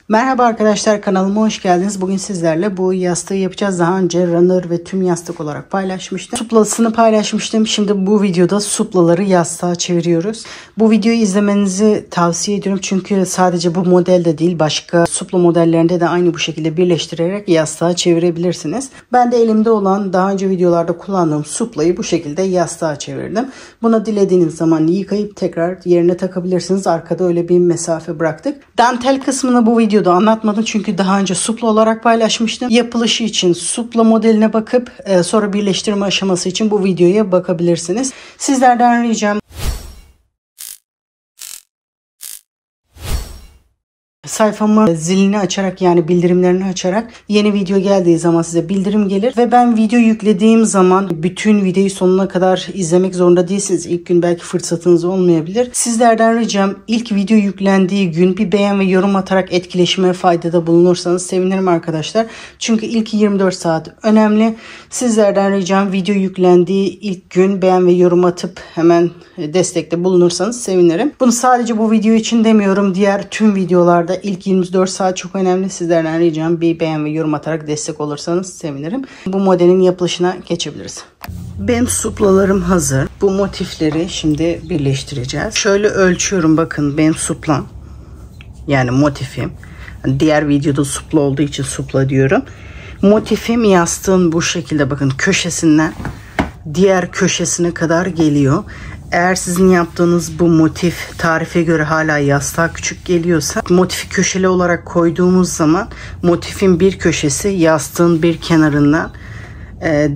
Merhaba arkadaşlar, kanalıma hoş geldiniz. Bugün sizlerle bu yastığı yapacağız. Daha önce runner ve tüm yastık olarak paylaşmıştım. Suplasını paylaşmıştım. Şimdi bu videoda suplaları yastığa çeviriyoruz. Bu videoyu izlemenizi tavsiye ediyorum. Çünkü sadece bu modelde değil, başka supla modellerinde de aynı bu şekilde birleştirerek yastığa çevirebilirsiniz. Ben de elimde olan daha önce videolarda kullandığım suplayı bu şekilde yastığa çevirdim. Buna dilediğiniz zaman yıkayıp tekrar yerine takabilirsiniz. Arkada öyle bir mesafe bıraktık. Dantel kısmını bu videoda anlatmadım çünkü daha önce supla olarak paylaşmıştım. Yapılışı için supla modeline bakıp sonra birleştirme aşaması için bu videoya bakabilirsiniz. Sizlerden ricam sayfamı zilini açarak, yani bildirimlerini açarak yeni video geldiği zaman size bildirim gelir ve ben video yüklediğim zaman bütün videoyu sonuna kadar izlemek zorunda değilsiniz. İlk gün belki fırsatınız olmayabilir. Sizlerden ricam ilk video yüklendiği gün bir beğen ve yorum atarak etkileşime faydada bulunursanız sevinirim arkadaşlar. Çünkü ilk 24 saat önemli. Sizlerden ricam video yüklendiği ilk gün beğen ve yorum atıp hemen destekte bulunursanız sevinirim. Bunu sadece bu video için demiyorum. Diğer tüm videolarda İlk 24 saat çok önemli. Sizlerden ricam bir beğen ve yorum atarak destek olursanız sevinirim. Bu modelin yapılışına geçebiliriz. Benim suplalarım hazır. Bu motifleri şimdi birleştireceğiz. Şöyle ölçüyorum, bakın benim suplam. Yani motifim. Diğer videoda supla olduğu için supla diyorum. Motifim yastığın bu şekilde, bakın köşesinden diğer köşesine kadar geliyor. Eğer sizin yaptığınız bu motif tarife göre hala yastığa küçük geliyorsa, motifi köşeli olarak koyduğumuz zaman motifin bir köşesi yastığın bir kenarından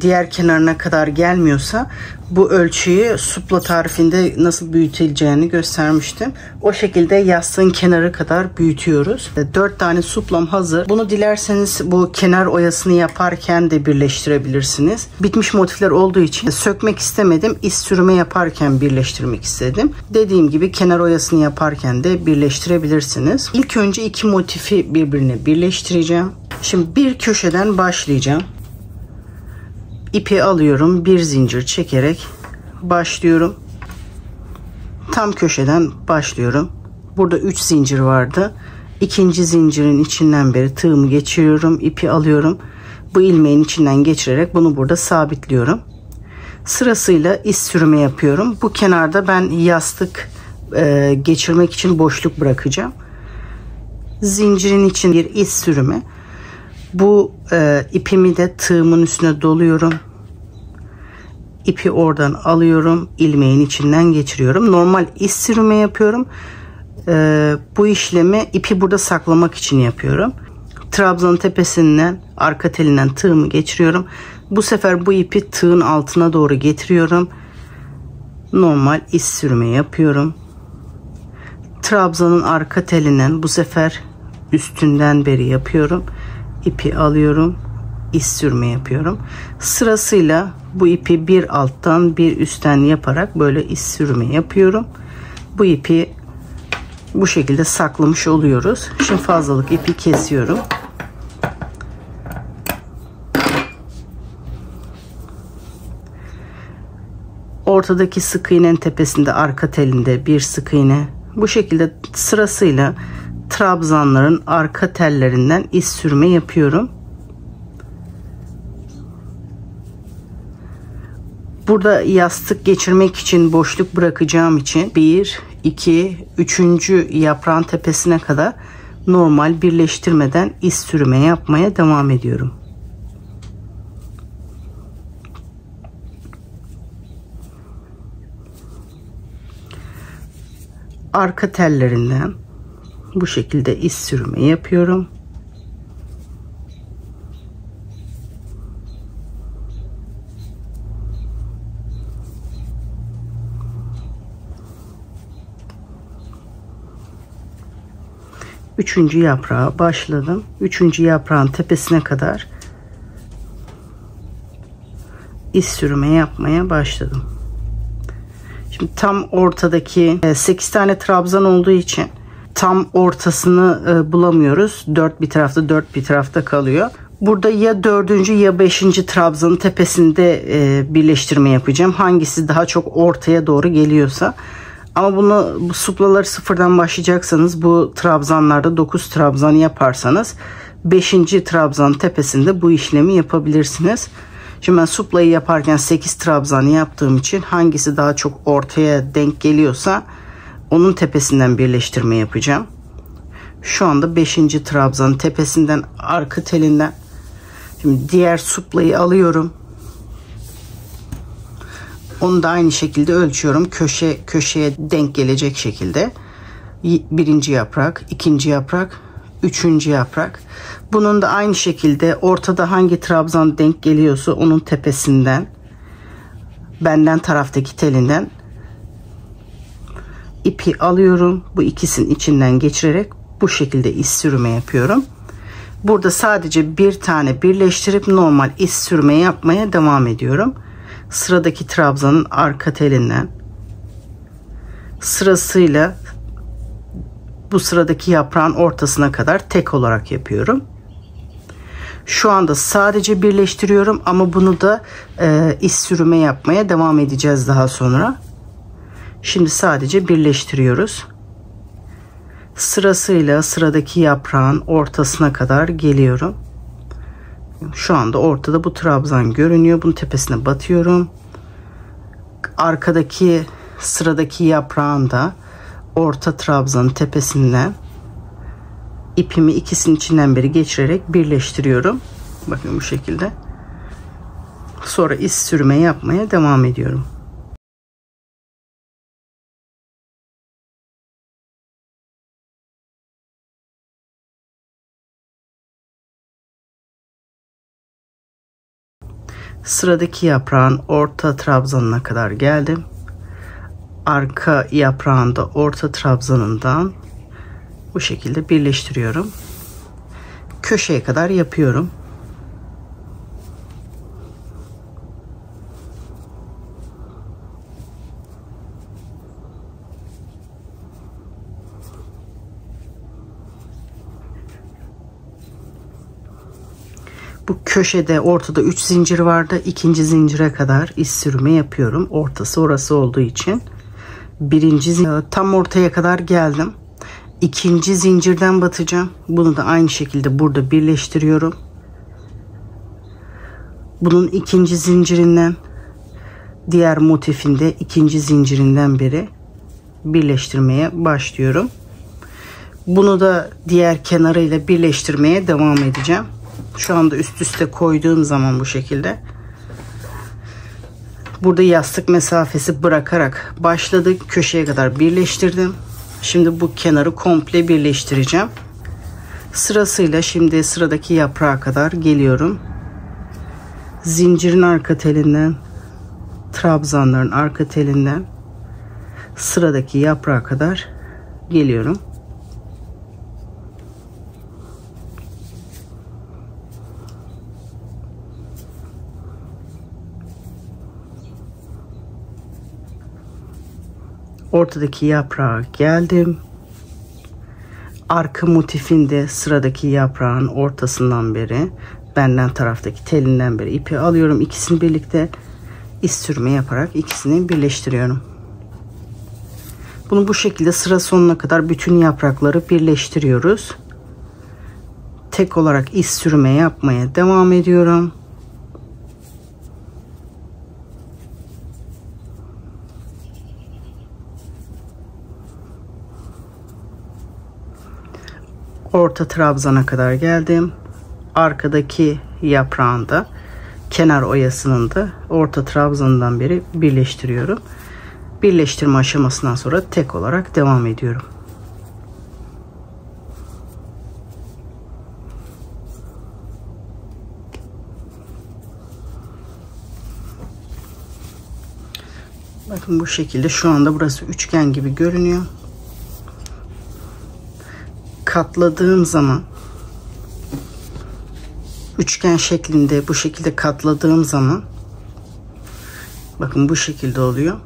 diğer kenarına kadar gelmiyorsa, bu ölçüyü supla tarifinde nasıl büyütüleceğini göstermiştim. O şekilde yastığın kenarı kadar büyütüyoruz. 4 tane suplam hazır. Bunu dilerseniz bu kenar oyasını yaparken de birleştirebilirsiniz. Bitmiş motifler olduğu için sökmek istemedim. İz sürme yaparken birleştirmek istedim. Dediğim gibi kenar oyasını yaparken de birleştirebilirsiniz. İlk önce iki motifi birbirine birleştireceğim. Şimdi bir köşeden başlayacağım. İpi alıyorum, bir zincir çekerek başlıyorum. Tam köşeden başlıyorum. Burada 3 zincir vardı. İkinci zincirin içinden beri tığımı geçiriyorum, ipi alıyorum. Bu ilmeğin içinden geçirerek bunu burada sabitliyorum. Sırasıyla iz sürme yapıyorum. Bu kenarda ben yastık geçirmek için boşluk bırakacağım. Zincirin için bir iz sürümü. Bu ipimi de tığımın üstüne doluyorum. İpi oradan alıyorum. İlmeğin içinden geçiriyorum. Normal iz sürme yapıyorum. Bu işlemi ipi burada saklamak için yapıyorum. Trabzanın tepesinden, arka telinden tığımı geçiriyorum. Bu sefer bu ipi tığın altına doğru getiriyorum. Normal iz sürme yapıyorum. Trabzanın arka telinden bu sefer üstünden beri yapıyorum. İpi alıyorum, iz sürme yapıyorum. Sırasıyla bu ipi bir alttan bir üstten yaparak böyle iz sürme yapıyorum. Bu ipi bu şekilde saklamış oluyoruz. Şimdi fazlalık ipi kesiyorum. Ortadaki sık iğnenin tepesinde, arka telinde bir sık iğne. Bu şekilde sırasıyla trabzanların arka tellerinden iz sürme yapıyorum. Burada yastık geçirmek için boşluk bırakacağım için 1, 2, 3. yaprağın tepesine kadar normal birleştirmeden iz sürme yapmaya devam ediyorum. Arka tellerinden bu şekilde iz sürme yapıyorum. Üçüncü yaprağa başladım. Üçüncü yaprağın tepesine kadar iz sürme yapmaya başladım. Şimdi tam ortadaki 8 tane trabzan olduğu için tam ortasını bulamıyoruz. 4 bir tarafta, 4 bir tarafta kalıyor. Burada ya 4. ya 5. trabzanın tepesinde birleştirme yapacağım. Hangisi daha çok ortaya doğru geliyorsa. Ama bu suplaları sıfırdan başlayacaksanız, bu trabzanlarda 9 trabzan yaparsanız 5. trabzan tepesinde bu işlemi yapabilirsiniz. Şimdi ben suplayı yaparken 8 trabzan yaptığım için hangisi daha çok ortaya denk geliyorsa onun tepesinden birleştirme yapacağım. Şu anda 5. trabzanın tepesinden, arka telinden. Şimdi diğer suplayı alıyorum. Onu da aynı şekilde ölçüyorum. Köşeye denk gelecek şekilde. 1. yaprak, 2. yaprak, 3. yaprak. Bunun da aynı şekilde ortada hangi trabzan denk geliyorsa onun tepesinden, benden taraftaki telinden ipi alıyorum. Bu ikisinin içinden geçirerek bu şekilde iz sürme yapıyorum. Burada sadece bir tane birleştirip normal iz sürme yapmaya devam ediyorum. Sıradaki trabzanın arka telinden sırasıyla bu sıradaki yaprağın ortasına kadar tek olarak yapıyorum. Şu anda sadece birleştiriyorum ama bunu da iz sürme yapmaya devam edeceğiz daha sonra. Şimdi sadece birleştiriyoruz. Sırasıyla sıradaki yaprağın ortasına kadar geliyorum. Şu anda ortada bu trabzan görünüyor. Bunun tepesine batıyorum. Arkadaki sıradaki yaprağın da orta trabzanın tepesinden ipimi ikisinin içinden biri geçirerek birleştiriyorum. Bakın bu şekilde. Sonra iz sürme yapmaya devam ediyorum. Sıradaki yaprağın orta trabzanına kadar geldim. Arka yaprağın da orta trabzanından bu şekilde birleştiriyorum. Köşeye kadar yapıyorum. Bu köşede ortada 3 zincir vardı. 2. zincire kadar iz sürme yapıyorum. Ortası orası olduğu için. 1. tam ortaya kadar geldim. 2. zincirden batacağım. Bunu da aynı şekilde burada birleştiriyorum. Bunun 2. zincirinden, diğer motifinde 2. zincirinden beri birleştirmeye başlıyorum. Bunu da diğer kenarıyla birleştirmeye devam edeceğim. Şu anda üst üste koyduğum zaman bu şekilde. Burada yastık mesafesi bırakarak başladık. Köşeye kadar birleştirdim. Şimdi bu kenarı komple birleştireceğim. Sırasıyla şimdi sıradaki yaprağa kadar geliyorum. Zincirin arka telinden, trabzanların arka telinden sıradaki yaprağa kadar geliyorum. Ortadaki yaprağa geldim. Arka motifinde sıradaki yaprağın ortasından beri, benden taraftaki telinden beri ipi alıyorum. İkisini birlikte iz sürme yaparak ikisini birleştiriyorum. Bunu bu şekilde sıra sonuna kadar bütün yaprakları birleştiriyoruz. Tek olarak iz sürme yapmaya devam ediyorum. Orta trabzana kadar geldim. Arkadaki yaprağında, kenar oyasının da orta trabzanından beri birleştiriyorum. Birleştirme aşamasından sonra tek olarak devam ediyorum. Bakın bu şekilde şu anda burası üçgen gibi görünüyor. Katladığım zaman, üçgen şeklinde bu şekilde katladığım zaman bakın bu şekilde oluyor.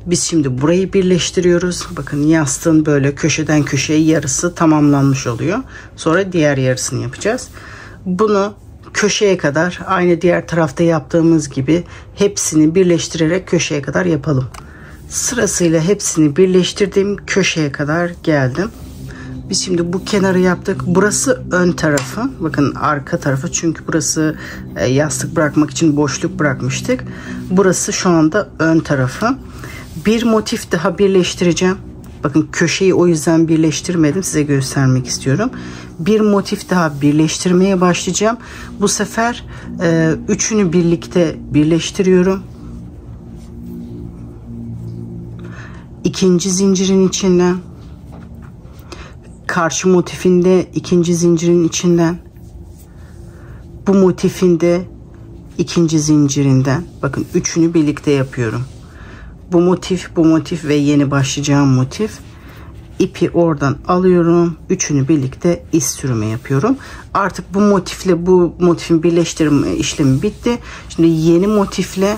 Biz şimdi burayı birleştiriyoruz. Bakın yastığın böyle köşeden köşeye yarısı tamamlanmış oluyor. Sonra diğer yarısını yapacağız. Bunu köşeye kadar aynı diğer tarafta yaptığımız gibi hepsini birleştirerek köşeye kadar yapalım. Sırasıyla hepsini birleştirdim. Köşeye kadar geldim. Biz şimdi bu kenarı yaptık. Burası ön tarafı. Bakın arka tarafı. Çünkü burası yastık bırakmak için boşluk bırakmıştık. Burası şu anda ön tarafı. Bir motif daha birleştireceğim. Bakın köşeyi o yüzden birleştirmedim. Size göstermek istiyorum. Bir motif daha birleştirmeye başlayacağım. Bu sefer üçünü birlikte birleştiriyorum. İkinci zincirin içinden, karşı motifinde ikinci zincirin içinden, bu motifinde ikinci zincirinden, bakın üçünü birlikte yapıyorum. Bu motif ve yeni başlayacağım motif. İpi oradan alıyorum. Üçünü birlikte iz sürme yapıyorum. Artık bu motifle bu motifin birleştirme işlemi bitti. Şimdi yeni motifle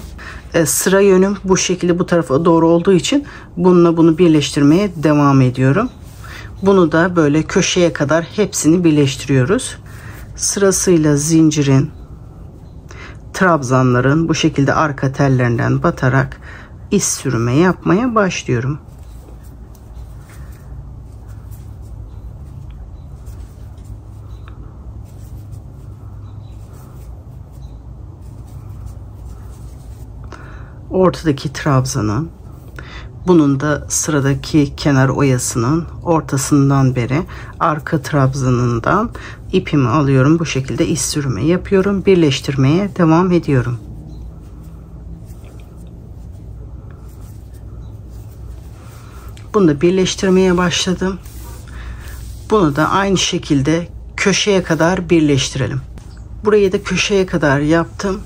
sıra yönüm bu şekilde bu tarafa doğru olduğu için bununla bunu birleştirmeye devam ediyorum. Bunu da böyle köşeye kadar hepsini birleştiriyoruz. Sırasıyla zincirin, trabzanların bu şekilde arka tellerinden batarak iz sürme yapmaya başlıyorum. Ortadaki trabzanın, bunun da sıradaki kenar oyasının ortasından beri arka trabzanından ipimi alıyorum. Bu şekilde iz sürme yapıyorum. Birleştirmeye devam ediyorum. Bunu da birleştirmeye başladım. Bunu da aynı şekilde köşeye kadar birleştirelim. Burayı da köşeye kadar yaptım.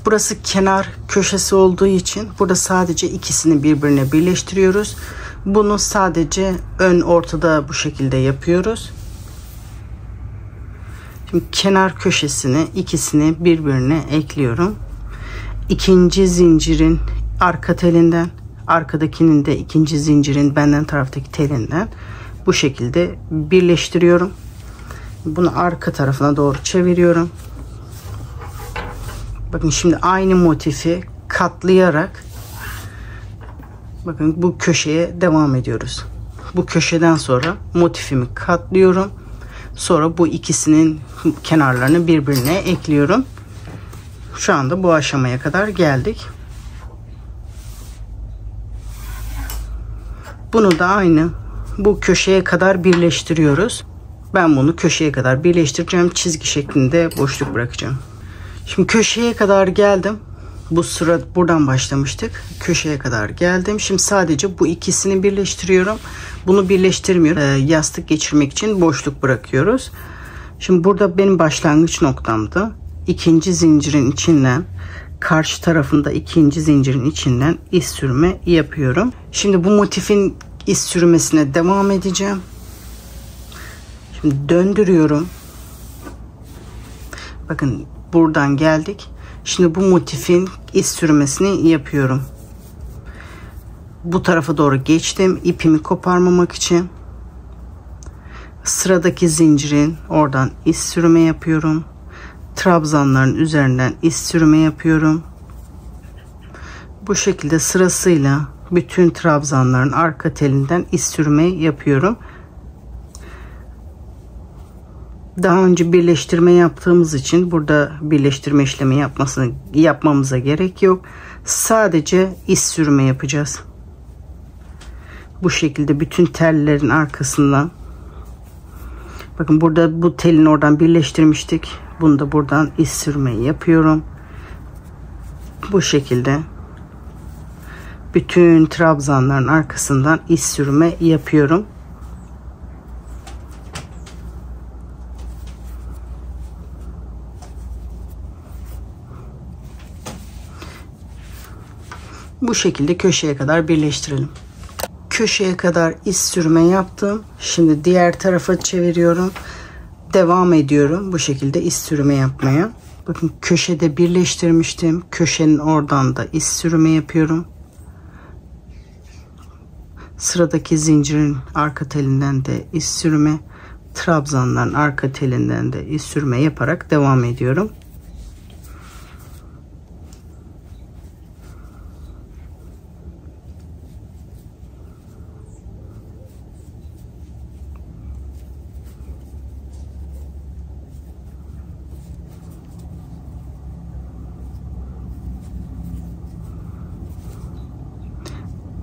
Burası kenar köşesi olduğu için burada sadece ikisini birbirine birleştiriyoruz. Bunu sadece ön ortada bu şekilde yapıyoruz. Şimdi kenar köşesini ikisini birbirine ekliyorum. İkinci zincirin arka telinden, arkadakinin de ikinci zincirin benden taraftaki telinden bu şekilde birleştiriyorum. Bunu arka tarafına doğru çeviriyorum. Bakın şimdi aynı motifi katlayarak bakın bu köşeye devam ediyoruz. Bu köşeden sonra motifimi katlıyorum. Sonra bu ikisinin kenarlarını birbirine ekliyorum. Şu anda bu aşamaya kadar geldik. Bunu da aynı bu köşeye kadar birleştiriyoruz. Ben bunu köşeye kadar birleştireceğim. Çizgi şeklinde boşluk bırakacağım. Şimdi köşeye kadar geldim. Bu sıra buradan başlamıştık. Köşeye kadar geldim. Şimdi sadece bu ikisini birleştiriyorum. Bunu birleştirmiyorum. Yastık geçirmek için boşluk bırakıyoruz. Şimdi burada benim başlangıç noktamdı. İkinci zincirin içinden, karşı tarafında ikinci zincirin içinden iz sürme yapıyorum. Şimdi bu motifin iz sürmesine devam edeceğim. Şimdi döndürüyorum. Bakın buradan geldik. Şimdi bu motifin iz sürmesini yapıyorum. Bu tarafa doğru geçtim. İpimi koparmamak için. Sıradaki zincirin oradan iz sürme yapıyorum. Trabzanların üzerinden iz sürme yapıyorum. Bu şekilde sırasıyla bütün trabzanların arka telinden iz sürme yapıyorum. Daha önce birleştirme yaptığımız için burada birleştirme işlemi yapmamıza gerek yok. Sadece iz sürme yapacağız. Bu şekilde bütün tellerin arkasından. Bakın burada bu telin oradan birleştirmiştik. Bunu da buradan iz sürme yapıyorum. Bu şekilde bütün trabzanların arkasından iz sürme yapıyorum. Bu şekilde köşeye kadar birleştirelim. Köşeye kadar iz sürme yaptım. Şimdi diğer tarafa çeviriyorum. Devam ediyorum bu şekilde iz sürme yapmaya. Bakın köşede birleştirmiştim. Köşenin oradan da iz sürme yapıyorum. Sıradaki zincirin arka telinden de iz sürme. trabzanların arka telinden de iz sürme yaparak devam ediyorum.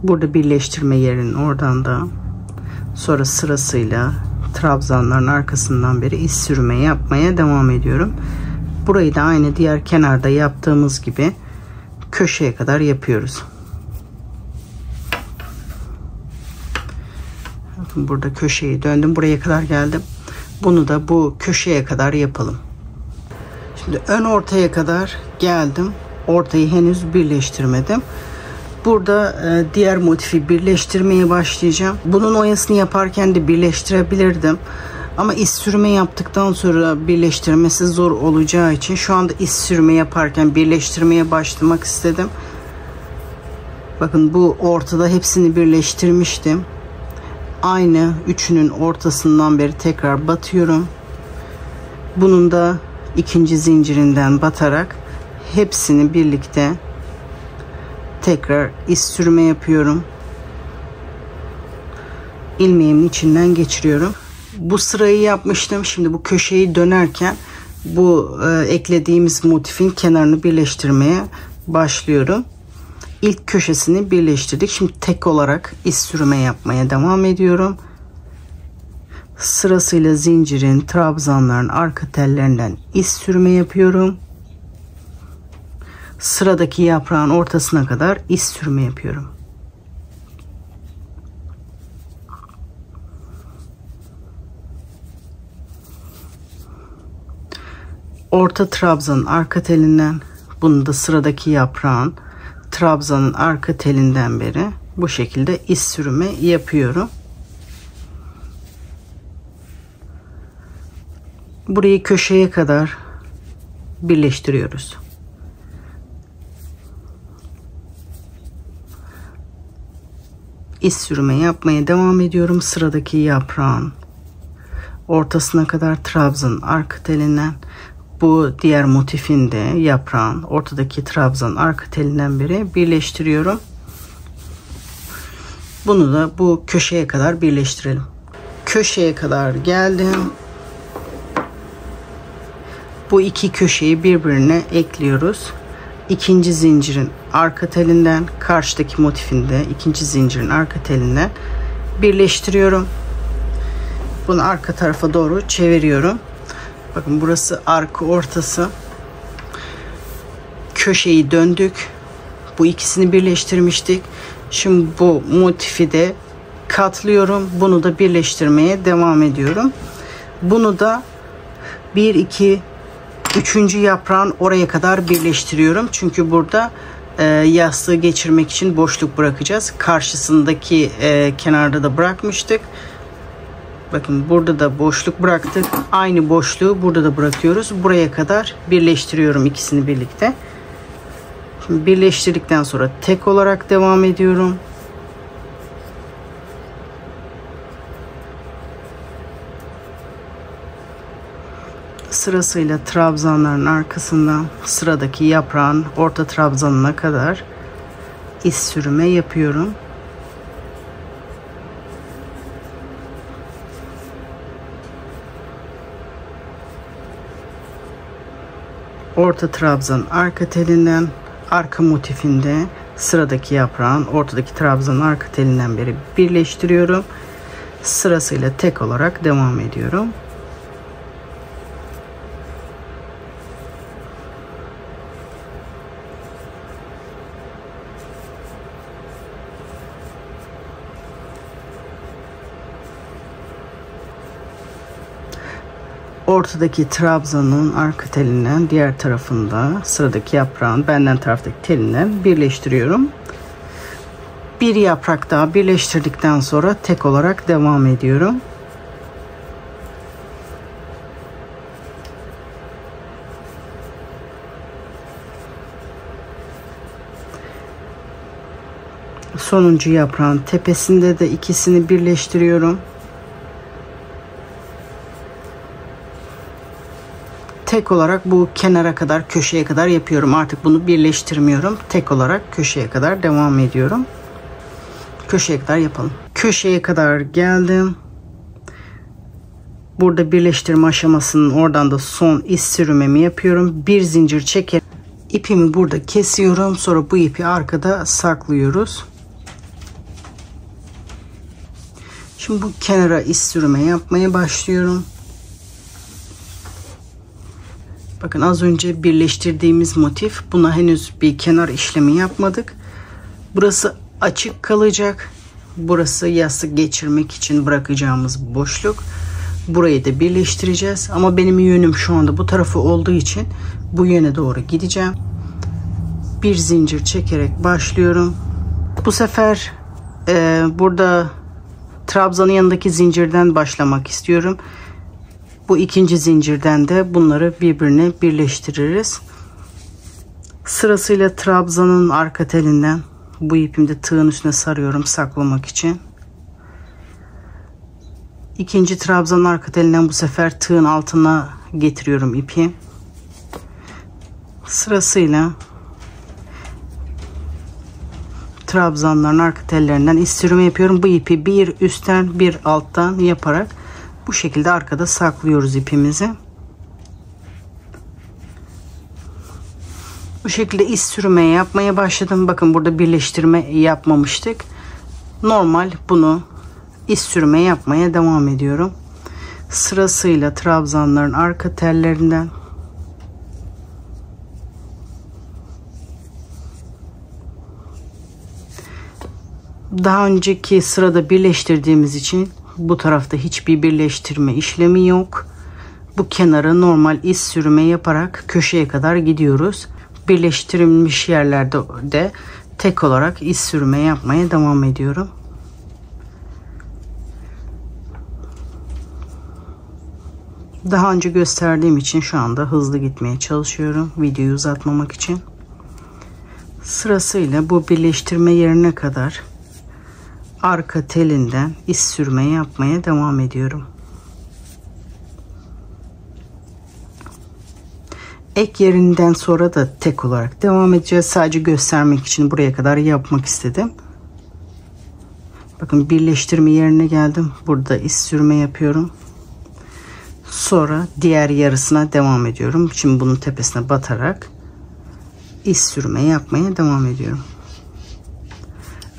Burada birleştirme yerinin oradan da sonra sırasıyla trabzanların arkasından beri iz sürme yapmaya devam ediyorum. Burayı da aynı diğer kenarda yaptığımız gibi köşeye kadar yapıyoruz. Bakın burada köşeyi döndüm, buraya kadar geldim. Bunu da bu köşeye kadar yapalım. Şimdi ön ortaya kadar geldim. Ortayı henüz birleştirmedim. Burada diğer motifi birleştirmeye başlayacağım. Bunun oyasını yaparken de birleştirebilirdim. Ama iz sürme yaptıktan sonra birleştirmesi zor olacağı için şu anda iz sürme yaparken birleştirmeye başlamak istedim. Bakın bu ortada hepsini birleştirmiştim. Aynı üçünün ortasından beri tekrar batıyorum. Bunun da ikinci zincirinden batarak hepsini birlikte tekrar iz sürme yapıyorum. İlmeğimin içinden geçiriyorum. Bu sırayı yapmıştım. Şimdi bu köşeyi dönerken bu eklediğimiz motifin kenarını birleştirmeye başlıyorum. İlk köşesini birleştirdik. Şimdi tek olarak iz sürme yapmaya devam ediyorum. Sırasıyla zincirin, trabzanların arka tellerinden iz sürme yapıyorum. Sıradaki yaprağın ortasına kadar iz sürme yapıyorum. Orta trabzanın arka telinden, bunu da sıradaki yaprağın trabzanın arka telinden beri bu şekilde iz sürme yapıyorum. Burayı köşeye kadar birleştiriyoruz. İz sürme yapmaya devam ediyorum. Sıradaki yaprağın ortasına kadar trabzanın arka telinden, bu diğer motifin de yaprağın ortadaki trabzanın arka telinden beri birleştiriyorum. Bunu da bu köşeye kadar birleştirelim. Köşeye kadar geldim. Bu iki köşeyi birbirine ekliyoruz. İkinci zincirin arka telinden, karşıdaki motifinde ikinci zincirin arka telinden birleştiriyorum. Bunu arka tarafa doğru çeviriyorum. Bakın burası arka ortası. Köşeyi döndük. Bu ikisini birleştirmiştik. Şimdi bu motifi de katlıyorum. Bunu da birleştirmeye devam ediyorum. Bunu da 1 2 3. yaprağın oraya kadar birleştiriyorum. Çünkü burada yastığı geçirmek için boşluk bırakacağız. Karşısındaki kenarda da bırakmıştık. Bakın burada da boşluk bıraktık. Aynı boşluğu burada da bırakıyoruz. Buraya kadar birleştiriyorum ikisini birlikte. Şimdi birleştirdikten sonra tek olarak devam ediyorum. Sırasıyla trabzanların arkasından sıradaki yaprağın orta trabzanına kadar iz sürme yapıyorum. Orta trabzanın arka telinden, arka motifinde sıradaki yaprağın ortadaki trabzanın arka telinden beri birleştiriyorum. Sırasıyla tek olarak devam ediyorum. Ortadaki trabzanın arka telinden diğer tarafında sıradaki yaprağın benden taraftaki telinden birleştiriyorum. Bir yaprak daha birleştirdikten sonra tek olarak devam ediyorum. Sonuncu yaprağın tepesinde de ikisini birleştiriyorum. tek olarak bu kenara kadar, köşeye kadar yapıyorum. Artık bunu birleştirmiyorum. Tek olarak köşeye kadar devam ediyorum. Köşeye kadar yapalım. Köşeye kadar geldim. Burada birleştirme aşamasının oradan da son iz sürümemi yapıyorum. Bir zincir çekerek ipimi burada kesiyorum. Sonra bu ipi arkada saklıyoruz. Şimdi bu kenara iz sürme yapmaya başlıyorum. Bakın az önce birleştirdiğimiz motif. Buna henüz bir kenar işlemi yapmadık. Burası açık kalacak. Burası yastık geçirmek için bırakacağımız boşluk. Burayı da birleştireceğiz. Ama benim yönüm şu anda bu tarafı olduğu için bu yöne doğru gideceğim. Bir zincir çekerek başlıyorum. Bu sefer burada trabzanın yanındaki zincirden başlamak istiyorum. Bu ikinci zincirden de bunları birbirine birleştiririz. Sırasıyla trabzanın arka telinden bu ipimde tığın üstüne sarıyorum saklamak için. İkinci trabzanın arka telinden bu sefer tığın altına getiriyorum ipi. Sırasıyla trabzanların arka tellerinden iz sürümü yapıyorum. Bu ipi bir üstten bir alttan yaparak bu şekilde arkada saklıyoruz ipimizi. Bu şekilde iz sürmeye yapmaya başladım. Bakın burada birleştirme yapmamıştık. Normal bunu iz sürme yapmaya devam ediyorum. Sırasıyla trabzanların arka tellerinden daha önceki sırada birleştirdiğimiz için bu tarafta hiçbir birleştirme işlemi yok. Bu kenara normal iz sürme yaparak köşeye kadar gidiyoruz. Birleştirilmiş yerlerde de tek olarak iz sürme yapmaya devam ediyorum. Daha önce gösterdiğim için şu anda hızlı gitmeye çalışıyorum videoyu uzatmamak için. Sırasıyla bu birleştirme yerine kadar arka telinden iz sürme yapmaya devam ediyorum. Ek yerinden sonra da tek olarak devam edeceğiz. Sadece göstermek için buraya kadar yapmak istedim. Bakın birleştirme yerine geldim. Burada iz sürme yapıyorum. Sonra diğer yarısına devam ediyorum. Şimdi bunun tepesine batarak iz sürme yapmaya devam ediyorum.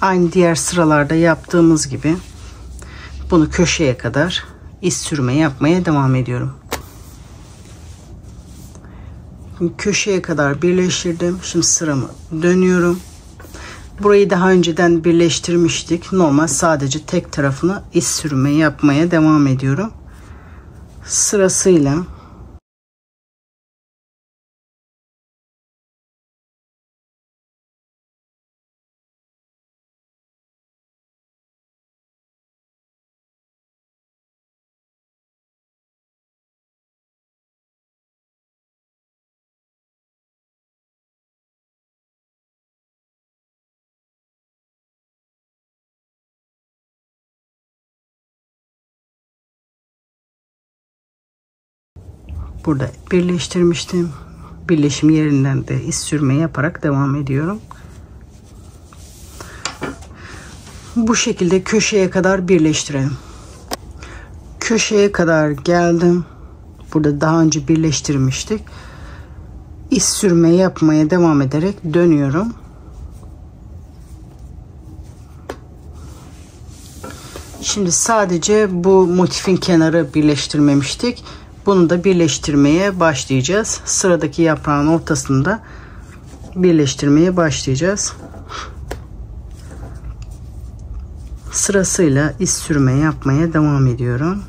Aynı diğer sıralarda yaptığımız gibi bunu köşeye kadar iz sürme yapmaya devam ediyorum. Köşeye kadar birleştirdim. Şimdi sıramı dönüyorum. Burayı daha önceden birleştirmiştik. Normal sadece tek tarafını iz sürme yapmaya devam ediyorum. Sırasıyla burada birleştirmiştim. Birleşim yerinden de iz sürme yaparak devam ediyorum. Bu şekilde köşeye kadar birleştirelim. Köşeye kadar geldim. Burada daha önce birleştirmiştik. İz sürme yapmaya devam ederek dönüyorum. Şimdi sadece bu motifin kenarı birleştirmemiştik. Bunu da birleştirmeye başlayacağız. Sıradaki yaprağın ortasında birleştirmeye başlayacağız. Sırasıyla iz sürme yapmaya devam ediyorum.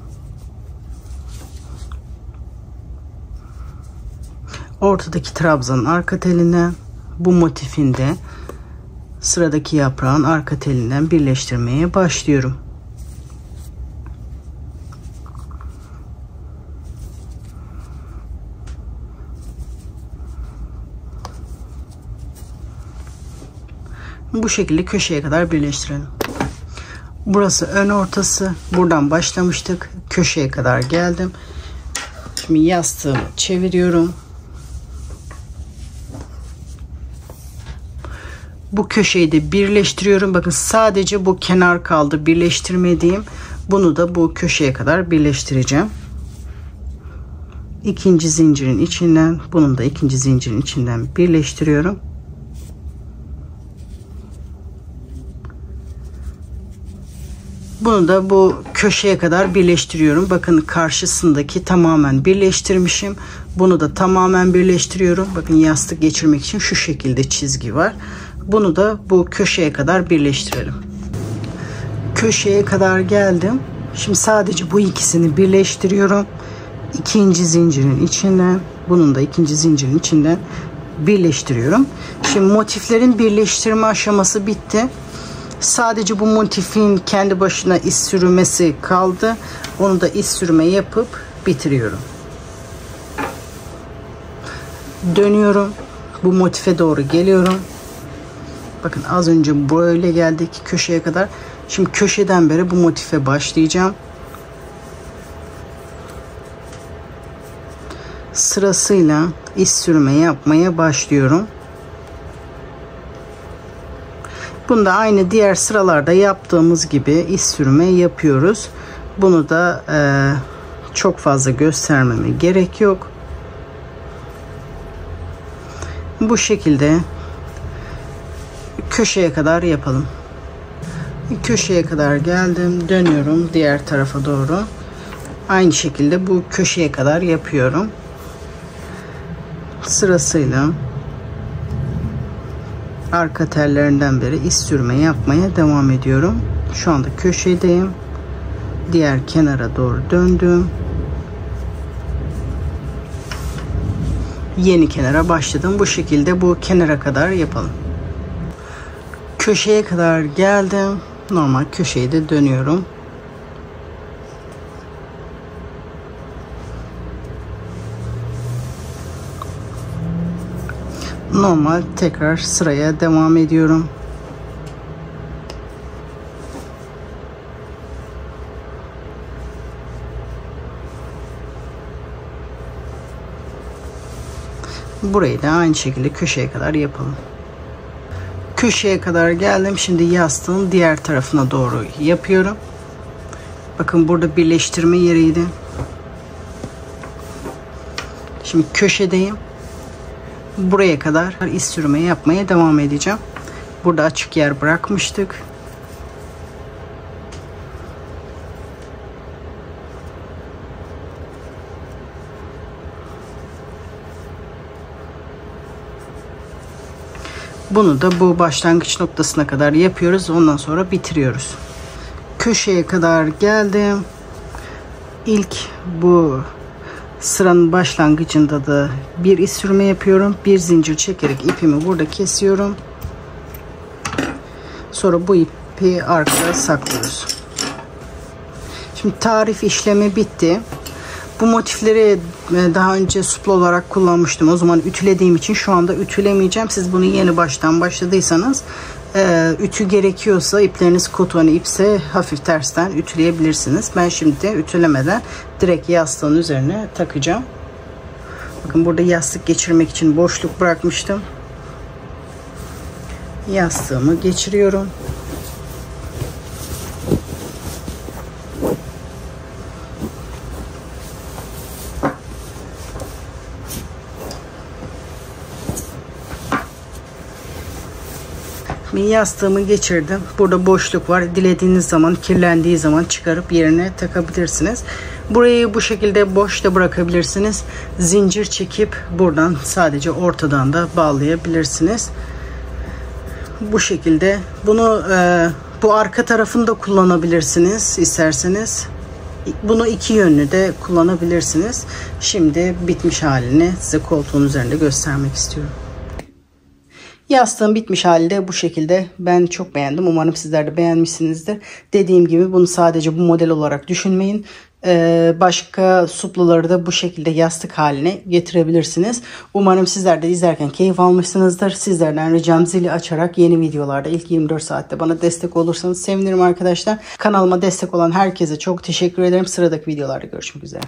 Ortadaki trabzanın arka telinden bu motifin de sıradaki yaprağın arka telinden birleştirmeye başlıyorum. Bu şekilde köşeye kadar birleştirelim. Burası ön ortası. Buradan başlamıştık. Köşeye kadar geldim. Şimdi yastığımı çeviriyorum. Bu köşeyi de birleştiriyorum. Bakın sadece bu kenar kaldı birleştirmediğim. Bunu da bu köşeye kadar birleştireceğim. İkinci zincirin içinden, bunun da ikinci zincirin içinden birleştiriyorum. Bunu da bu köşeye kadar birleştiriyorum. Bakın karşısındaki tamamen birleştirmişim. Bunu da tamamen birleştiriyorum. Bakın yastık geçirmek için şu şekilde çizgi var. Bunu da bu köşeye kadar birleştirelim. Köşeye kadar geldim. Şimdi sadece bu ikisini birleştiriyorum. İkinci zincirin içinden, bunun da ikinci zincirin içinden birleştiriyorum. Şimdi motiflerin birleştirme aşaması bitti. Sadece bu motifin kendi başına iz sürmesi kaldı. Onu da iz sürme yapıp bitiriyorum. Dönüyorum. Bu motife doğru geliyorum. Bakın az önce böyle geldik köşeye kadar. Şimdi köşeden beri bu motife başlayacağım. Sırasıyla iz sürme yapmaya başlıyorum. Bunu da aynı diğer sıralarda yaptığımız gibi iz sürme yapıyoruz. Bunu da çok fazla göstermeme gerek yok. Bu şekilde köşeye kadar yapalım. Köşeye kadar geldim. Dönüyorum diğer tarafa doğru. Aynı şekilde bu köşeye kadar yapıyorum. Sırasıyla arka tellerinden beri iz sürme yapmaya devam ediyorum. Şu anda köşedeyim. Diğer kenara doğru döndüm. Yeni kenara başladım. Bu şekilde bu kenara kadar yapalım. Köşeye kadar geldim. Normal köşeyi de dönüyorum. Normal tekrar sıraya devam ediyorum. Burayı da aynı şekilde köşeye kadar yapalım. Köşeye kadar geldim. Şimdi yastığın diğer tarafına doğru yapıyorum. Bakın burada birleştirme yeriydi. Şimdi köşedeyim. Buraya kadar iz sürme yapmaya devam edeceğim. Burada açık yer bırakmıştık. Bunu da bu başlangıç noktasına kadar yapıyoruz. Ondan sonra bitiriyoruz. Köşeye kadar geldim. İlk bu sıranın başlangıcında da bir iz sürme yapıyorum. Bir zincir çekerek ipimi burada kesiyorum. Sonra bu ipi arkada saklıyoruz. Şimdi tarif işlemi bitti. Bu motifleri daha önce supla olarak kullanmıştım. O zaman ütülediğim için şu anda ütülemeyeceğim. Siz bunu yeni baştan başladıysanız ütü gerekiyorsa, ipleriniz koton ipse hafif tersten ütüleyebilirsiniz. Ben şimdi ütülemeden direkt yastığın üzerine takacağım. Bakın burada yastık geçirmek için boşluk bırakmıştım. Yastığımı geçiriyorum. Yastığımı geçirdim. Burada boşluk var. Dilediğiniz zaman, kirlendiği zaman çıkarıp yerine takabilirsiniz. Burayı bu şekilde boş da bırakabilirsiniz. Zincir çekip buradan sadece ortadan da bağlayabilirsiniz. Bu şekilde bunu bu arka tarafını da kullanabilirsiniz isterseniz. Bunu iki yönlü de kullanabilirsiniz. Şimdi bitmiş halini size koltuğun üzerinde göstermek istiyorum. Yastığın bitmiş hali de bu şekilde. Ben çok beğendim. Umarım sizler de beğenmişsinizdir. Dediğim gibi bunu sadece bu model olarak düşünmeyin. Başka suplaları da bu şekilde yastık haline getirebilirsiniz. Umarım sizler de izlerken keyif almışsınızdır. Sizlerden ricam zili açarak yeni videolarda ilk 24 saatte bana destek olursanız sevinirim arkadaşlar. Kanalıma destek olan herkese çok teşekkür ederim. Sıradaki videolarda görüşmek üzere.